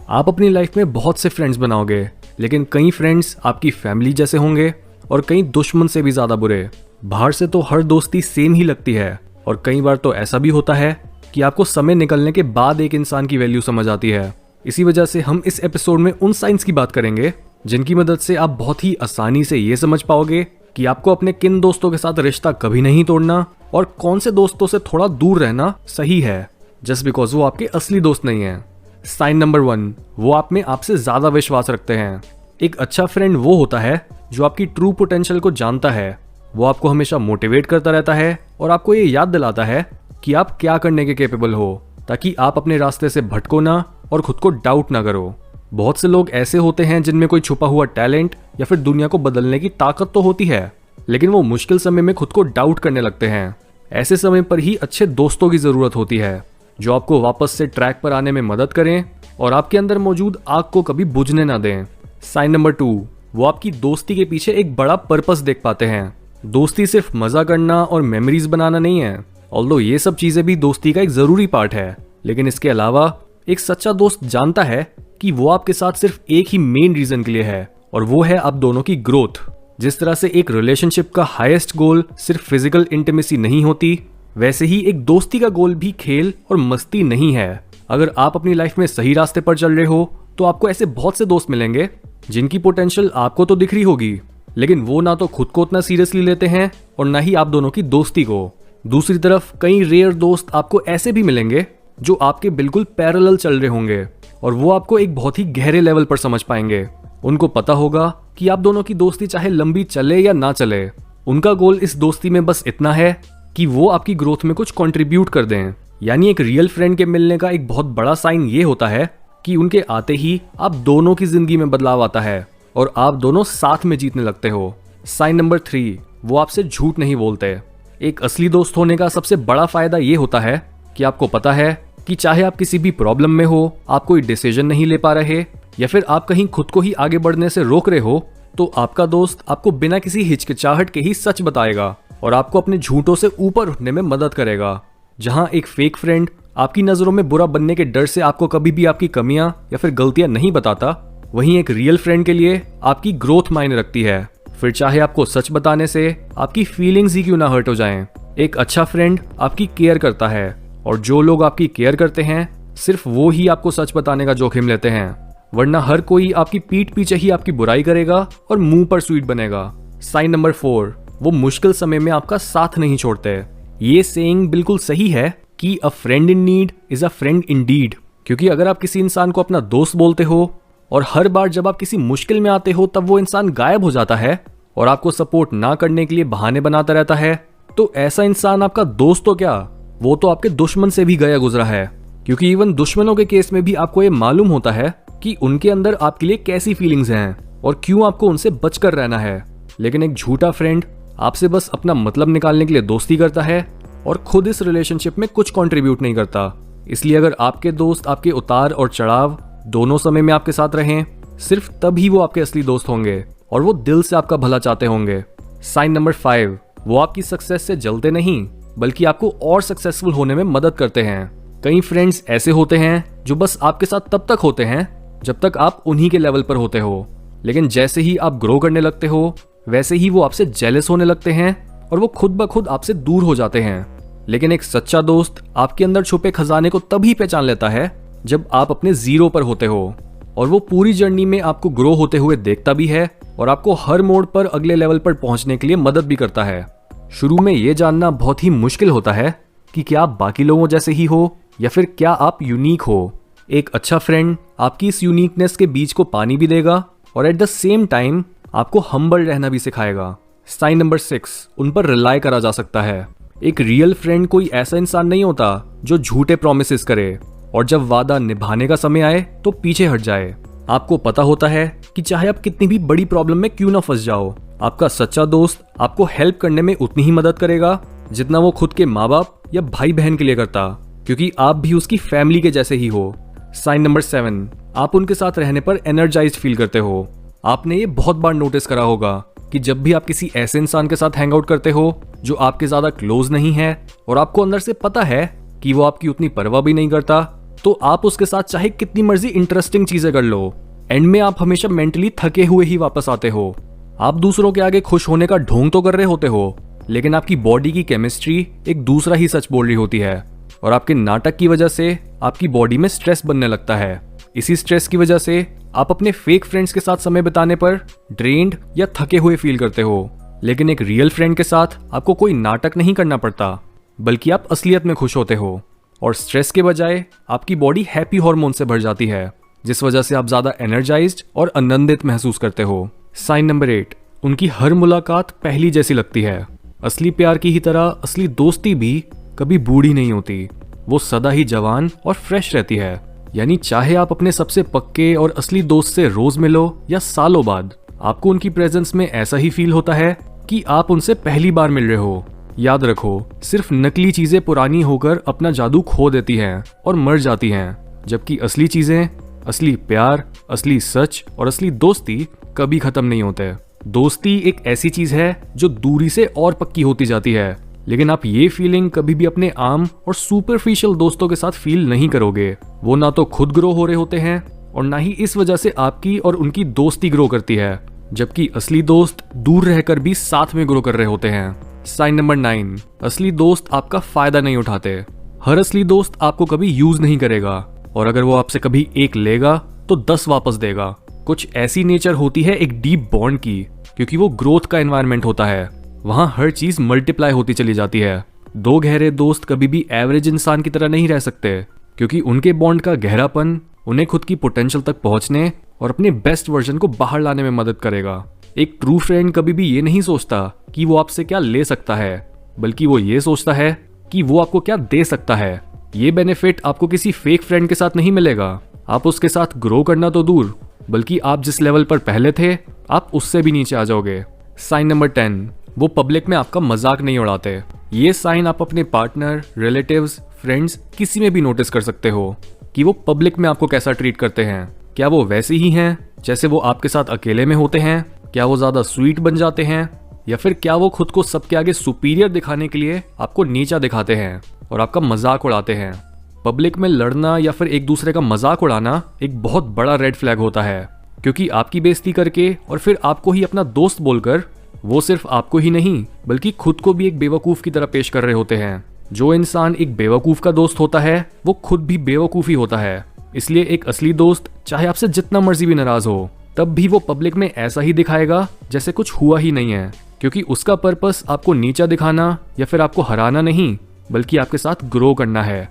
आप अपनी लाइफ में बहुत से फ्रेंड्स बनाओगे, लेकिन कई फ्रेंड्स आपकी फैमिली जैसे होंगे और कई दुश्मन से भी ज्यादा बुरे। बाहर से तो हर दोस्ती सेम ही लगती है और कई बार तो ऐसा भी होता है कि आपको समय निकलने के बाद एक इंसान की वैल्यू समझ आती है। इसी वजह से हम इस एपिसोड में उन साइंस की बात करेंगे जिनकी मदद से आप बहुत ही आसानी से ये समझ पाओगे कि आपको अपने किन दोस्तों के साथ रिश्ता कभी नहीं तोड़ना और कौन से दोस्तों से थोड़ा दूर रहना सही है, जस्ट बिकॉज वो आपके असली दोस्त नहीं है। साइन नंबर 1, वो आप में आपसे ज्यादा विश्वास रखते हैं। एक अच्छा फ्रेंड वो होता है जो आपकी ट्रू पोटेंशियल को जानता है। वो आपको हमेशा मोटिवेट करता रहता है और आपको ये याद दिलाता है कि आप क्या करने के कैपेबल हो, ताकि आप अपने रास्ते से भटको ना और खुद को डाउट ना करो। बहुत से लोग ऐसे होते हैं जिनमें कोई छुपा हुआ टैलेंट या फिर दुनिया को बदलने की ताकत तो होती है, लेकिन वो मुश्किल समय में खुद को डाउट करने लगते हैं। ऐसे समय पर ही अच्छे दोस्तों की जरूरत होती है जो आपको वापस से ट्रैक पर आने में मदद करें और आपके अंदर मौजूद आग को कभी बुझने ना दें। साइन नंबर 2, वो आपकी दोस्ती के पीछे एक बड़ा पर्पस देख पाते हैं। दोस्ती सिर्फ मजा करना और मेमोरीज बनाना नहीं है, ऑल्दो ये सब चीजें भी दोस्ती का एक जरूरी पार्ट है, लेकिन इसके अलावा एक सच्चा दोस्त जानता है कि वो आपके साथ सिर्फ एक ही मेन रीजन के लिए है और वो है आप दोनों की ग्रोथ। जिस तरह से एक रिलेशनशिप का हाईएस्ट गोल सिर्फ फिजिकल इंटीमेसी नहीं होती, वैसे ही एक दोस्ती का गोल भी खेल और मस्ती नहीं है। अगर आप अपनी लाइफ में सही रास्ते पर चल रहे हो तो आपको ऐसे बहुत से दोस्त मिलेंगे जिनकी पोटेंशियल आपको तो दिख रही होगी, लेकिन वो ना तो खुद को उतना सीरियसली लेते हैं और ना ही आप दोनों की दोस्ती को। दूसरी तरफ कई रेयर दोस्त आपको ऐसे भी मिलेंगे जो आपके बिल्कुल पैरेलल चल रहे होंगे और वो आपको एक बहुत ही गहरे लेवल पर समझ पाएंगे। उनको पता होगा कि आप दोनों की दोस्ती चाहे लंबी चले या ना चले, उनका गोल इस दोस्ती में बस इतना है कि वो आपकी ग्रोथ में कुछ कंट्रीब्यूट कर दें। यानी एक रियल फ्रेंड के मिलने का एक बहुत बड़ा साइन ये होता है कि उनके आते ही आप दोनों की जिंदगी में बदलाव आता है और आप दोनों साथ में जीतने लगते हो। साइन नंबर 3, वो आपसे झूठ नहीं बोलते। एक असली दोस्त होने का सबसे बड़ा फायदा ये होता है कि आपको पता है कि चाहे आप किसी भी प्रॉब्लम में हो, आप कोई डिसीजन नहीं ले पा रहे या फिर आप कहीं खुद को ही आगे बढ़ने से रोक रहे हो, तो आपका दोस्त आपको बिना किसी हिचकिचाहट के ही सच बताएगा और आपको अपने झूठों से ऊपर उठने में मदद करेगा। जहां एक फेक फ्रेंड आपकी नजरों में बुरा बनने के डर से आपको कभी भी आपकी कमियां या फिर गलतियां नहीं बताता, वहीं एक रियल फ्रेंड के लिए आपकी ग्रोथ मायने रखती है, फिर चाहे आपको सच बताने से आपकी फीलिंग्स ही क्यों ना हर्ट हो जाएं। एक अच्छा फ्रेंड आपकी केयर करता है और जो लोग आपकी केयर करते हैं सिर्फ वो ही आपको सच बताने का जोखिम लेते हैं, वरना हर कोई आपकी पीठ पीछे ही आपकी बुराई करेगा और मुंह पर स्वीट बनेगा। साइन नंबर 4, वो मुश्किल समय में आपका साथ नहीं छोड़ते। ये सेइंग बिल्कुल सही है कि अ friend in need is a friend Indeed, क्योंकि अगर आप किसी इंसान को अपना दोस्त बोलते हो और हर बार जब आप किसी मुश्किल में आते हो तब वो इंसान गायब हो जाता है और आपको सपोर्ट ना करने के लिए बहाने बनाता रहता है, तो ऐसा इंसान आपका दोस्त तो क्या, वो तो आपके दुश्मन से भी गया गुजरा है। क्योंकि इवन दुश्मनों के केस में भी आपको ये मालूम होता है कि उनके अंदर आपके लिए कैसी फीलिंग्स हैं और क्यों आपको उनसे बचकर रहना है। लेकिन एक झूठा फ्रेंड आपसे बस अपना मतलब निकालने के लिए दोस्ती करता है और खुद इस रिलेशनशिप में कुछ कंट्रीब्यूट नहीं करता। इसलिए अगर आपके दोस्त आपके उतार और चढ़ाव दोनों समय में आपके साथ रहें, सिर्फ तभी वो आपके असली दोस्त होंगे और वो दिल से आपका भला चाहते होंगे। साइन नंबर 5, वो आपकी सक्सेस से जलते नहीं बल्कि आपको और सक्सेसफुल होने में मदद करते हैं। कई फ्रेंड्स ऐसे होते हैं जो बस आपके साथ तब तक होते हैं जब तक आप उन्हीं के लेवल पर होते हो, लेकिन जैसे ही आप ग्रो करने लगते हो वैसे ही वो आपसे जेलस होने लगते हैं और वो खुद ब खुद आपसे दूर हो जाते हैं। लेकिन एक सच्चा दोस्त आपके अंदर छुपे खजाने को तभी पहचान लेता है जब आप अपने जीरो पर होते हो और वो पूरी जर्नी में आपको ग्रो होते हुए देखता भी है और आपको हर मोड़ पर अगले लेवल पर पहुंचने के लिए मदद भी करता है। शुरू में ये जानना बहुत ही मुश्किल होता है कि क्या आप बाकी लोगों जैसे ही हो या फिर क्या आप यूनिक हो। एक अच्छा फ्रेंड आपकी इस यूनिकनेस के बीच को पानी भी देगा और एट द सेम टाइम आपको हम्बल रहना भी सिखाएगा। साइन नंबर 6, उन पर रिलाई करा जा सकता है। एक रियल फ्रेंड कोई ऐसा इंसान नहीं होता जो झूठे प्रोमिसेस करे और जब वादा निभाने का समय आए तो पीछे हट जाए। आपको पता होता है कि चाहे आप कितनी भी बड़ी प्रॉब्लम में क्यों ना फंस जाओ, आपका सच्चा दोस्त आपको हेल्प करने में उतनी ही मदद करेगा जितना वो खुद के माँ बाप या भाई बहन के लिए करता, क्योंकि आप भी उसकी फैमिली के जैसे ही हो। साइन नंबर 7, आप उनके साथ रहने पर एनर्जाइज्ड फील करते हो। आपने ये बहुत बार नोटिस करा होगा कि जब भी आप किसी ऐसे इंसान के साथ हैंग आउट करते हो जो आपके ज्यादा क्लोज नहीं है और आपको अंदर से पता है कि वो आपकी उतनी परवाह भी नहीं करता, तो आप उसके साथ चाहे कितनी मर्जी इंटरेस्टिंग चीजें कर लो, एंड में आप हमेशा मेंटली थके हुए ही वापस आते हो। आप दूसरों के आगे खुश होने का ढोंग तो कर रहे होते हो, लेकिन आपकी बॉडी की केमिस्ट्री एक दूसरा ही सच बोल रही होती है, और आपके नाटक की वजह से आपकी बॉडी में स्ट्रेस बनने लगता है। इसी स्ट्रेस की वजह से आप अपने फेक फ्रेंड्स के साथ समय बिताने पर ड्रेन्ड या थके हुए फील करते हो। लेकिन एक रियल फ्रेंड के साथ आपको कोई नाटक नहीं करना पड़ता, बल्कि आप असलियत में खुश होते हो, और स्ट्रेस के बजाय आपकी बॉडी हैप्पी हार्मोन से भर जाती है, जिस वजह से आप ज्यादा एनर्जाइज्ड और आनंदित महसूस करते हो। साइन नंबर 8, उनकी हर मुलाकात पहली जैसी लगती है। असली प्यार की ही तरह असली दोस्ती भी कभी बूढ़ी नहीं होती, वो सदा ही जवान और फ्रेश रहती है। यानी चाहे आप अपने सबसे पक्के और असली दोस्त से रोज मिलो या सालों बाद, आपको उनकी प्रेजेंस में ऐसा ही फील होता है कि आप उनसे पहली बार मिल रहे हो। याद रखो, सिर्फ नकली चीजें पुरानी होकर अपना जादू खो देती हैं और मर जाती हैं, जबकि असली चीजें, असली प्यार, असली सच और असली दोस्ती कभी खत्म नहीं होते। दोस्ती एक ऐसी चीज है जो दूरी से और पक्की होती जाती है, लेकिन आप ये फीलिंग कभी भी अपने आम और सुपरफिशियल दोस्तों के साथ फील नहीं करोगे। वो ना तो खुद ग्रो हो रहे होते हैं और ना ही इस वजह से आपकी और उनकी दोस्ती ग्रो करती है, जबकि असली दोस्त दूर रहकर भी साथ में ग्रो कर रहे होते हैं। साइन नंबर 9, असली दोस्त आपका फायदा नहीं उठाते। हर असली दोस्त आपको कभी यूज नहीं करेगा, और अगर वो आपसे कभी एक लेगा तो 10 वापस देगा। कुछ ऐसी नेचर होती है एक डीप बॉन्ड की, क्योंकि वो ग्रोथ का एनवायरनमेंट होता है, वहां हर चीज मल्टीप्लाई होती चली जाती है। दो गहरे दोस्त कभी भी एवरेज इंसान की तरह नहीं रह सकते, क्योंकि उनके बॉन्ड का गहरापन उन्हें खुद की पोटेंशियल तक पहुंचने और अपने बेस्ट वर्जन को बाहर लाने में मदद करेगा। एक ट्रू फ्रेंड कभी भी ये नहीं सोचता कि वो आपसे क्या ले सकता है, बल्कि वो ये सोचता है कि वो आपको क्या दे सकता है। ये बेनिफिट आपको किसी फेक फ्रेंड के साथ नहीं मिलेगा। आप उसके साथ ग्रो करना तो दूर, बल्कि आप जिस लेवल पर पहले थे आप उससे भी नीचे आ जाओगे। साइन नंबर 10, वो पब्लिक में आपका मजाक नहीं उड़ाते। ये साइन आप अपने पार्टनर, रिलेटिव्स, फ्रेंड्स किसी में भी नोटिस कर सकते हो कि वो पब्लिक में आपको कैसा ट्रीट करते हैं। क्या वो वैसे ही हैं जैसे वो आपके साथ अकेले में होते हैं? क्या वो ज्यादा स्वीट बन जाते हैं, या फिर क्या वो खुद को सबके आगे सुपीरियर दिखाने के लिए आपको नीचा दिखाते हैं और आपका मजाक उड़ाते हैं? पब्लिक में लड़ना या फिर एक दूसरे का मजाक उड़ाना एक बहुत बड़ा रेड फ्लैग होता है, क्योंकि आपकी बेइज्जती करके और फिर आपको ही अपना दोस्त बोलकर वो सिर्फ आपको ही नहीं बल्कि खुद को भी एक बेवकूफ की तरह पेश कर रहे होते हैं। जो इंसान एक बेवकूफ का दोस्त होता है वो खुद भी बेवकूफ ही होता है। इसलिए एक असली दोस्त चाहे आपसे जितना मर्जी भी नाराज हो, तब भी वो पब्लिक में ऐसा ही दिखाएगा जैसे कुछ हुआ ही नहीं है, क्योंकि उसका पर्पस आपको नीचा दिखाना या फिर आपको हराना नहीं, बल्कि आपके साथ ग्रो करना है।